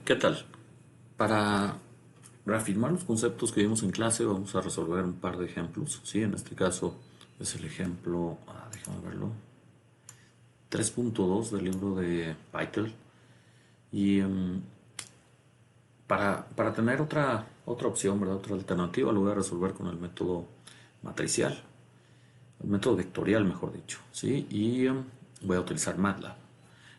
¿Qué tal? Para reafirmar los conceptos que vimos en clase, vamos a resolver un par de ejemplos. ¿Sí? En este caso es el ejemplo, déjame verlo, 3.2 del libro de Python. Y para tener otra opción, ¿verdad? Otra alternativa, lo voy a resolver con el método matricial, el método vectorial, mejor dicho. ¿Sí? Y voy a utilizar MATLAB.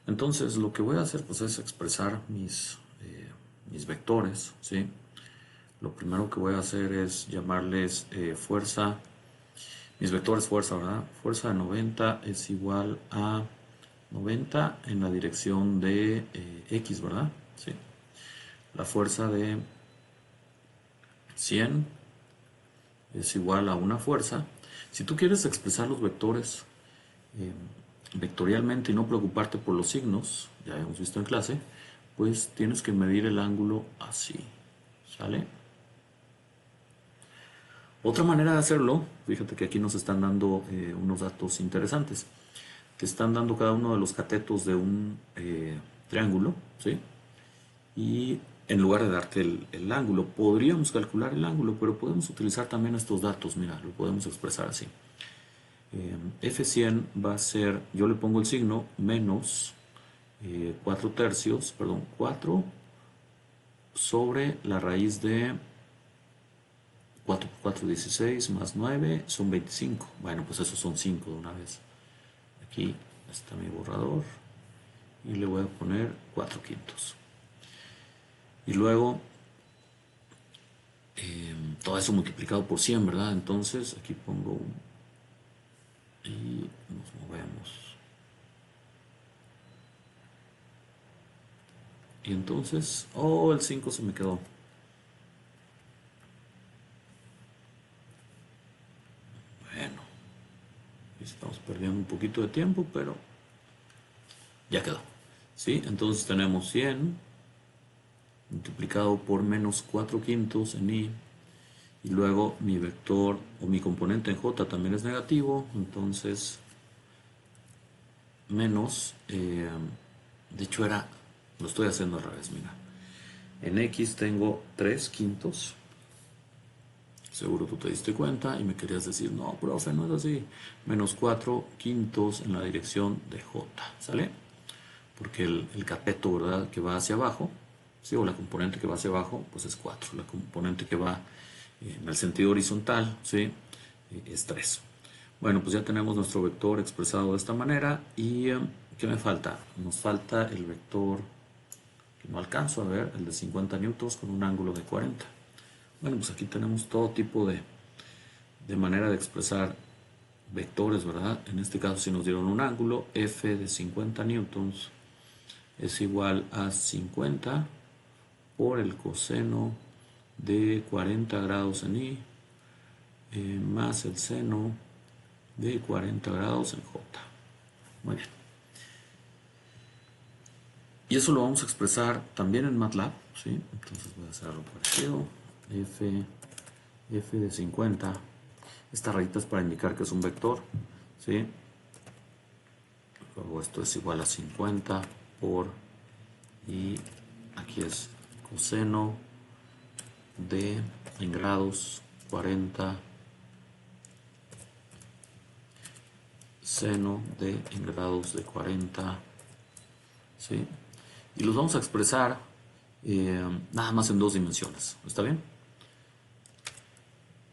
Entonces, lo que voy a hacer pues, es expresar mis vectores. ¿Sí? Lo primero que voy a hacer es llamarles fuerza, mis vectores fuerza, ¿verdad? Fuerza de 90 es igual a 90 en la dirección de X, ¿verdad? Sí. La fuerza de 100 es igual a una fuerza. Si tú quieres expresar los vectores eh, vectorialmente y no preocuparte por los signos, ya hemos visto en clase, pues tienes que medir el ángulo así, ¿sale? Otra manera de hacerlo, fíjate que aquí nos están dando unos datos interesantes. Te están dando cada uno de los catetos de un triángulo, ¿sí? Y en lugar de darte el ángulo, podríamos calcular el ángulo, pero podemos utilizar también estos datos, mira, lo podemos expresar así. F100 va a ser, yo le pongo el signo menos 4 tercios, perdón, 4 sobre la raíz de 4 por 4, 16, más 9 son 25. Bueno, pues esos son 5 de una vez. Aquí está mi borrador y le voy a poner 4 quintos. Y luego todo eso multiplicado por 100, ¿verdad? Entonces aquí pongo y nos movemos. Y entonces, el 5 se me quedó. Bueno, estamos perdiendo un poquito de tiempo, pero ya quedó. ¿Sí? Entonces tenemos 100 multiplicado por menos 4 quintos en i. Y luego mi vector o mi componente en j también es negativo. Entonces menos, de hecho lo estoy haciendo al revés, mira. En x tengo 3 quintos. Seguro tú te diste cuenta y me querías decir, no, profe, no es así. Menos 4 quintos en la dirección de j, ¿sale? Porque el cateto, ¿verdad?, que va hacia abajo, ¿sí? O la componente que va hacia abajo, pues es 4. La componente que va en el sentido horizontal, ¿sí?, es 3. Bueno, pues ya tenemos nuestro vector expresado de esta manera. ¿Y qué me falta? Nos falta el vector que no alcanzo a ver, el de 50 newtons con un ángulo de 40. Bueno, pues aquí tenemos todo tipo de manera de expresar vectores, ¿verdad? En este caso, si nos dieron un ángulo, F de 50 newtons es igual a 50 por el coseno de 40 grados en I más el seno de 40 grados en J. Muy bien. Y eso lo vamos a expresar también en MATLAB, ¿sí? Entonces voy a hacer algo parecido. F de 50. Esta rayita es para indicar que es un vector, ¿sí? Luego esto es igual a 50 por, y aquí es coseno de en grados 40 seno de en grados de 40, ¿sí? Y los vamos a expresar nada más en dos dimensiones, ¿está bien?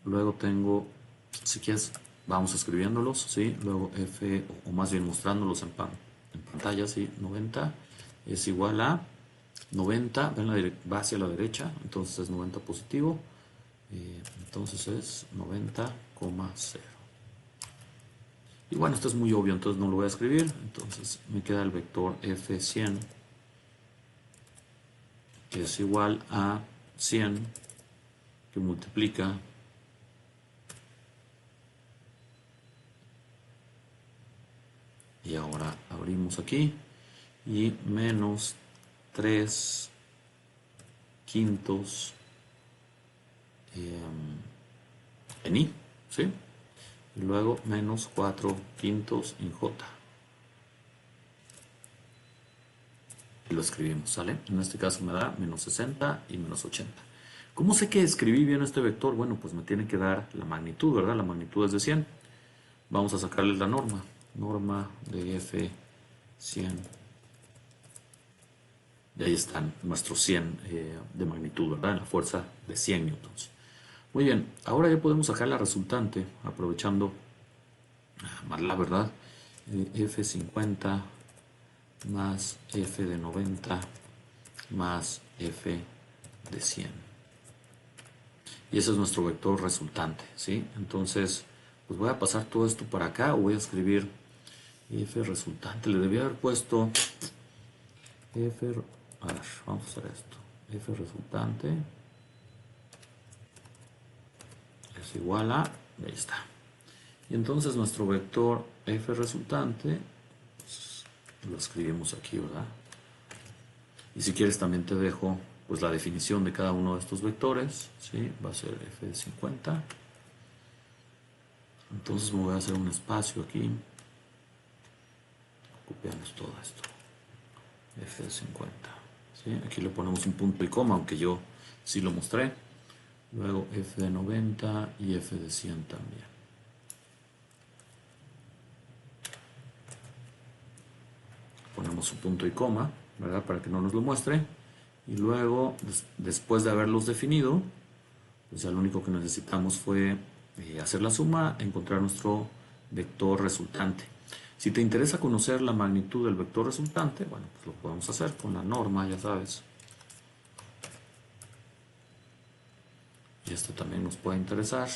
Luego tengo, si quieres, vamos escribiéndolos, ¿sí? Luego f, o más bien mostrándolos en pantalla, ¿sí? 90 es igual a 90, ven, va hacia la derecha, entonces es 90 positivo, entonces es 90,0. Y bueno, esto es muy obvio, entonces no lo voy a escribir. Entonces me queda el vector F100, que es igual a 100, que multiplica y ahora abrimos aquí y menos 3 quintos en I, ¿sí? Y luego menos 4 quintos en J. y lo escribimos, ¿sale? En este caso me da menos 60 y menos 80. ¿Cómo sé que escribí bien este vector? Bueno, pues me tiene que dar la magnitud, ¿verdad? La magnitud es de 100. Vamos a sacarles la norma. Norma de F 100. Y ahí están nuestros 100 de magnitud, ¿verdad? La fuerza de 100 newtons. Muy bien, ahora ya podemos sacar la resultante aprovechando más la verdad. F50 más F de 90 más F de 100. Y ese es nuestro vector resultante, ¿sí? Entonces, pues voy a pasar todo esto para acá o voy a escribir F resultante. Le debía haber puesto F... A ver, vamos a hacer esto. F resultante es igual a... Ahí está. Y entonces nuestro vector F resultante, pues, lo escribimos aquí, ¿verdad? Y si quieres también te dejo pues la definición de cada uno de estos vectores, ¿sí? Va a ser F de 50. Entonces me voy a hacer un espacio aquí. Copiamos todo esto. F de 50. ¿Sí? Aquí le ponemos un punto y coma, aunque yo sí lo mostré. Luego F de 90 y F de 100 también. Ponemos un punto y coma, ¿verdad? Para que no nos lo muestre. Y luego, después de haberlos definido, pues ya lo único que necesitamos fue hacer la suma, encontrar nuestro vector resultante. Si te interesa conocer la magnitud del vector resultante, bueno, pues lo podemos hacer con la norma, ya sabes. Y esto también nos puede interesar.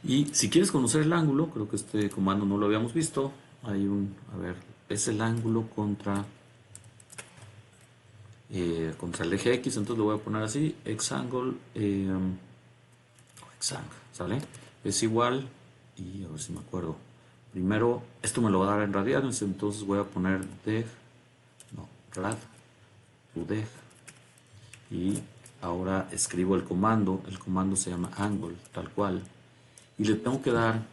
Y si quieres conocer el ángulo, creo que este comando no lo habíamos visto. Hay a ver, es el ángulo contra el eje X, entonces lo voy a poner así, xangle, ¿sale? Es igual, y a ver si me acuerdo, primero, esto me lo va a dar en radianes, entonces voy a poner rad, udeg, y ahora escribo el comando se llama angle, tal cual, y le tengo que dar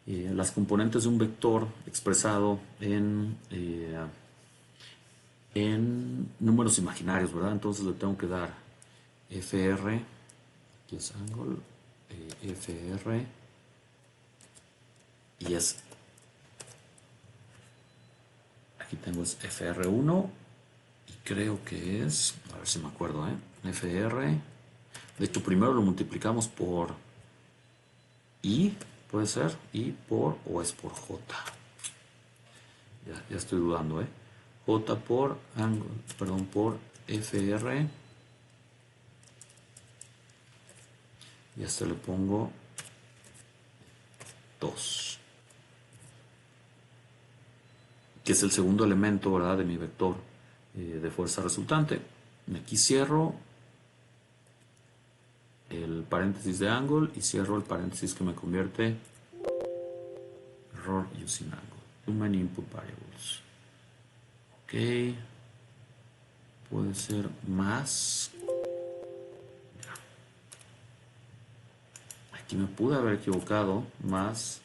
las componentes de un vector expresado en números imaginarios, ¿verdad? Entonces le tengo que dar fr, que es angle, fr, y aquí tengo es fr1, y creo que es, a ver si me acuerdo, fr, de hecho primero lo multiplicamos por i, puede ser, o es por j, ya estoy dudando, j por angle, perdón, por fr, y a este le pongo 2, que es el segundo elemento, ¿verdad?, de mi vector de fuerza resultante. Aquí cierro el paréntesis de angle y cierro el paréntesis que me convierte error using angle. Too many input variables. Ok. Puede ser más. Aquí me pude haber equivocado. Más.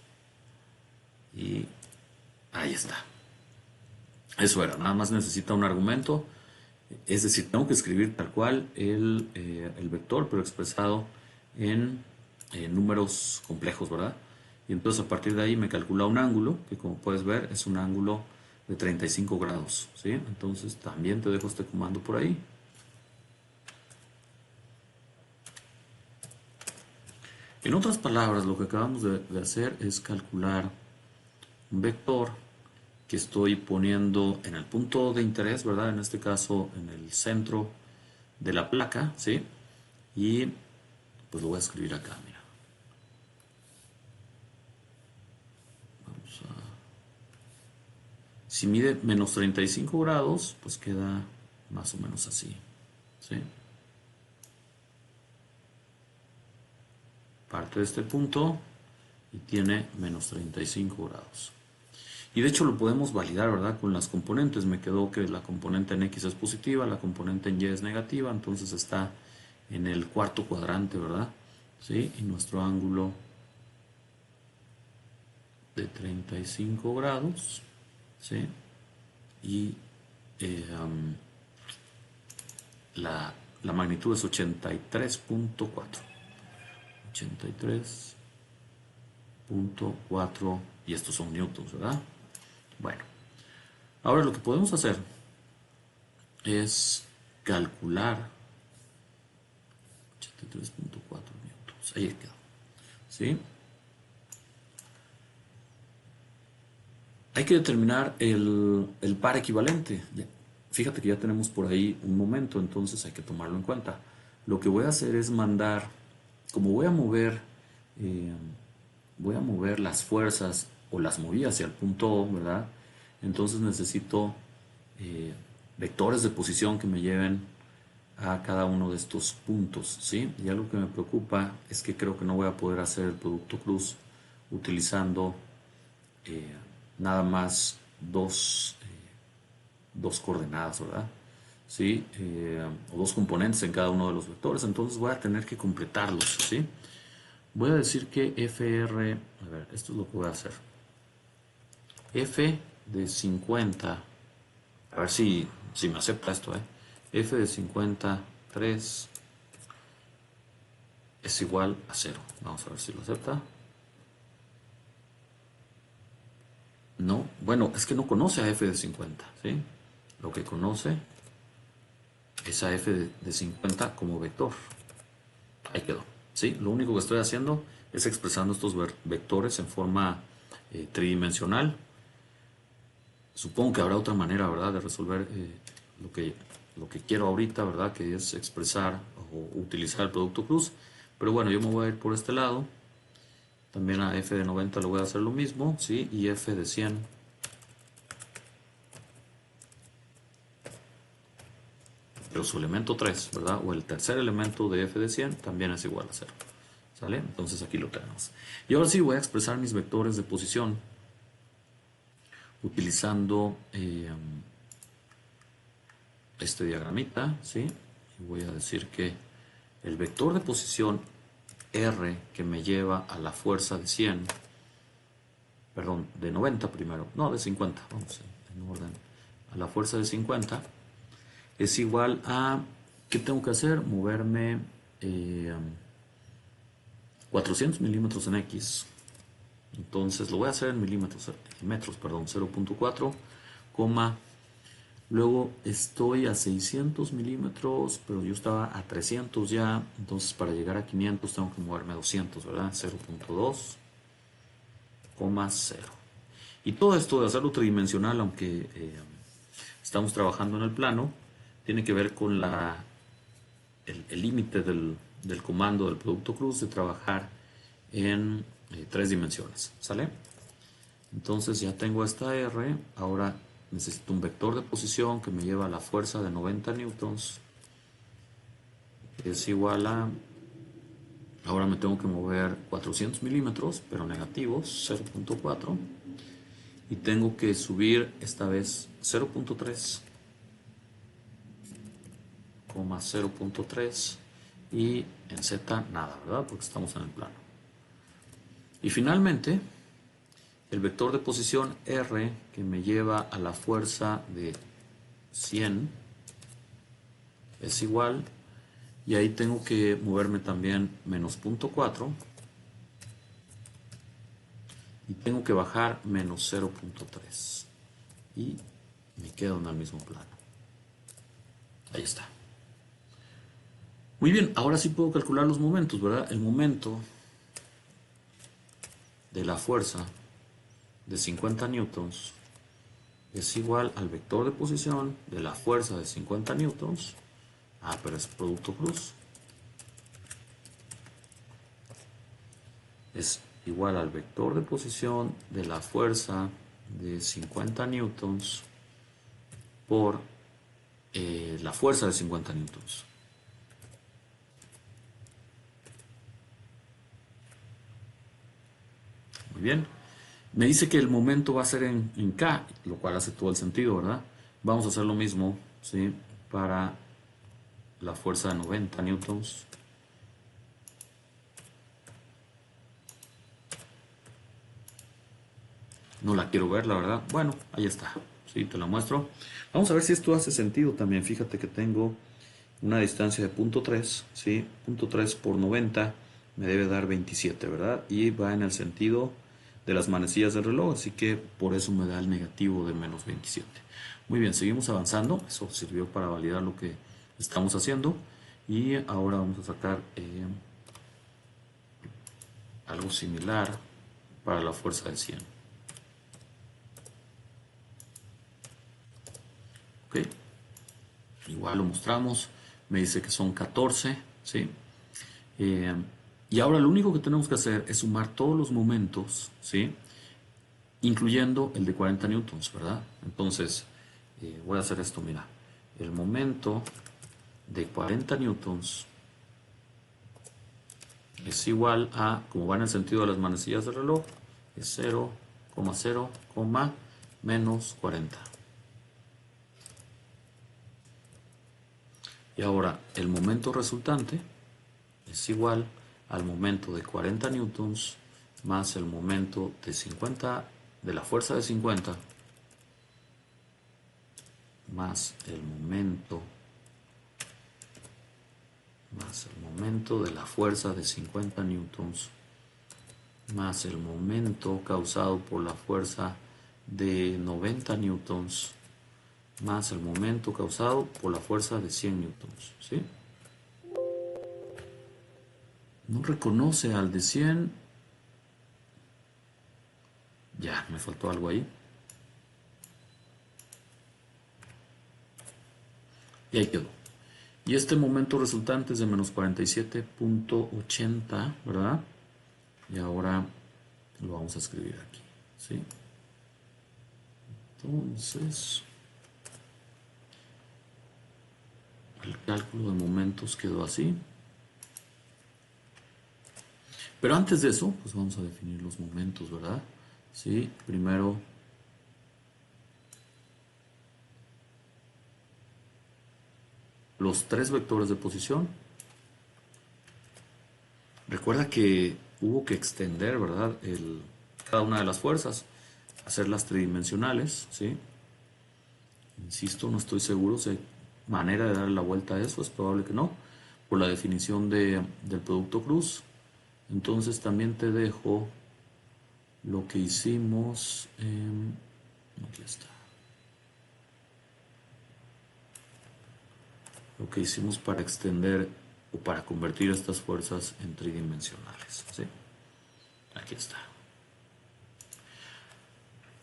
Y ahí está. Eso era. Nada más necesita un argumento. Es decir, tengo que escribir tal cual el vector, pero expresado en números complejos, ¿verdad? Y entonces a partir de ahí me calcula un ángulo, que como puedes ver es un ángulo de 35 grados, ¿sí? Entonces también te dejo este comando por ahí. En otras palabras, lo que acabamos de hacer es calcular un vector que estoy poniendo en el punto de interés, ¿verdad? En este caso en el centro de la placa, ¿sí? Y pues lo voy a escribir acá, mira. Si mide menos 35 grados, pues queda más o menos así, ¿sí? Parte de este punto y tiene menos 35 grados. Y de hecho lo podemos validar, ¿verdad? Con las componentes. Me quedó que la componente en X es positiva, la componente en Y es negativa, entonces está en el cuarto cuadrante, ¿verdad? ¿Sí? Y nuestro ángulo de 35 grados, ¿sí? Y la magnitud es 83.4. 83.4 y estos son newtons, ¿verdad? Bueno, ahora lo que podemos hacer es calcular 83.4 newtons. Ahí quedó, ¿sí? Hay que determinar el par equivalente. Fíjate que ya tenemos por ahí un momento, entonces hay que tomarlo en cuenta. Lo que voy a hacer es mandar, como eh, voy a mover las fuerzas o las moví hacia el punto O, ¿verdad? Entonces necesito vectores de posición que me lleven a cada uno de estos puntos, ¿sí? Y algo que me preocupa es que creo que no voy a poder hacer el producto cruz utilizando nada más dos coordenadas, ¿verdad? ¿Sí? O dos componentes en cada uno de los vectores, entonces voy a tener que completarlos, ¿sí? Voy a decir que FR, a ver, esto es lo que voy a hacer. F de 50, a ver si me acepta esto, F de 53 es igual a 0. Vamos a ver si lo acepta. No, bueno, es que no conoce a F de 50, ¿sí? Lo que conoce es a F de 50 como vector. Ahí quedó, ¿sí? Lo único que estoy haciendo es expresando estos vectores en forma tridimensional. Supongo que habrá otra manera, ¿verdad?, de resolver lo que quiero ahorita, ¿verdad?, que es expresar o utilizar el producto cruz. Pero bueno, yo me voy a ir por este lado. También a F de 90 le voy a hacer lo mismo, ¿sí? Y F de 100. Pero su elemento 3, ¿verdad? O el tercer elemento de F de 100 también es igual a 0. ¿Sale? Entonces aquí lo tenemos. Y ahora sí voy a expresar mis vectores de posición utilizando este diagramita, ¿sí? Y voy a decir que el vector de posición R que me lleva a la fuerza de 100, perdón, de 90 primero, no, de 50, vamos en orden, a la fuerza de 50, es igual a, ¿qué tengo que hacer? Moverme 400 milímetros en X. Entonces lo voy a hacer en metros, perdón, 0.4, luego estoy a 600 milímetros, pero yo estaba a 300 ya, entonces para llegar a 500 tengo que moverme a 200, ¿verdad? 0.2, 0. Y todo esto de hacerlo tridimensional, aunque estamos trabajando en el plano, tiene que ver con el límite del comando del producto cruz de trabajar en 3 dimensiones, ¿sale? Entonces ya tengo esta R, ahora necesito un vector de posición que me lleva a la fuerza de 90 newtons, que es igual a, ahora me tengo que mover 400 milímetros, pero negativos, 0.4, y tengo que subir esta vez 0.3, 0.3, y en Z nada, ¿verdad? Porque estamos en el plano. Y finalmente, el vector de posición R que me lleva a la fuerza de 100 es igual, y ahí tengo que moverme también menos 0.4 y tengo que bajar menos 0.3 y me quedo en el mismo plano. Ahí está. Muy bien, ahora sí puedo calcular los momentos, ¿verdad? El momento de la fuerza de 50 newtons es igual al vector de posición de la fuerza de 50 newtons. Pero es producto cruz. Es igual al vector de posición de la fuerza de 50 newtons por la fuerza de 50 newtons. Muy bien. Me dice que el momento va a ser en K, lo cual hace todo el sentido, ¿verdad? Vamos a hacer lo mismo, ¿sí?, para la fuerza de 90 newtons. No la quiero ver, la verdad. Bueno, ahí está. Sí, te la muestro. Vamos a ver si esto hace sentido también. Fíjate que tengo una distancia de punto 3, ¿sí? Punto 3 por 90 me debe dar 27, ¿verdad? Y va en el sentido de las manecillas del reloj, así que por eso me da el negativo de menos 27. Muy bien, seguimos avanzando. Eso sirvió para validar lo que estamos haciendo. Y ahora vamos a sacar algo similar para la fuerza de 100. ¿Ok? Igual lo mostramos. Me dice que son 14, ¿sí? Eh, y ahora lo único que tenemos que hacer es sumar todos los momentos, ¿sí? Incluyendo el de 40 newtons, ¿verdad? Entonces, voy a hacer esto, mira. El momento de 40 newtons es igual a, como va en el sentido de las manecillas del reloj, es 0,0, menos 40. Y ahora el momento resultante es igual al momento de 40 newtons más el momento de 50, de la fuerza de 50, más el momento de la fuerza de 50 newtons, más el momento causado por la fuerza de 90 newtons, más el momento causado por la fuerza de 100 newtons, ¿sí? No reconoce al de 100. Ya, me faltó algo ahí. Y ahí quedó. Y este momento resultante es de menos 47.80, ¿verdad? Y ahora lo vamos a escribir aquí, ¿sí? Entonces, el cálculo de momentos quedó así. Pero antes de eso, pues vamos a definir los momentos, ¿verdad? Sí, primero los tres vectores de posición. Recuerda que hubo que extender, ¿verdad? Cada una de las fuerzas, hacerlas tridimensionales, ¿sí? Insisto, no estoy seguro si hay manera de darle la vuelta a eso, es probable que no, por la definición del producto cruz. Entonces también te dejo lo que hicimos, aquí está, lo que hicimos para extender o para convertir estas fuerzas en tridimensionales, ¿sí? Aquí está.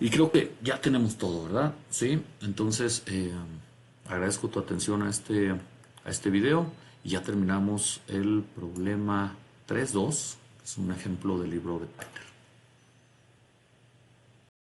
Y creo que ya tenemos todo, ¿verdad? Sí, entonces agradezco tu atención a este video y ya terminamos el problema 3.2, es un ejemplo del libro de Peter.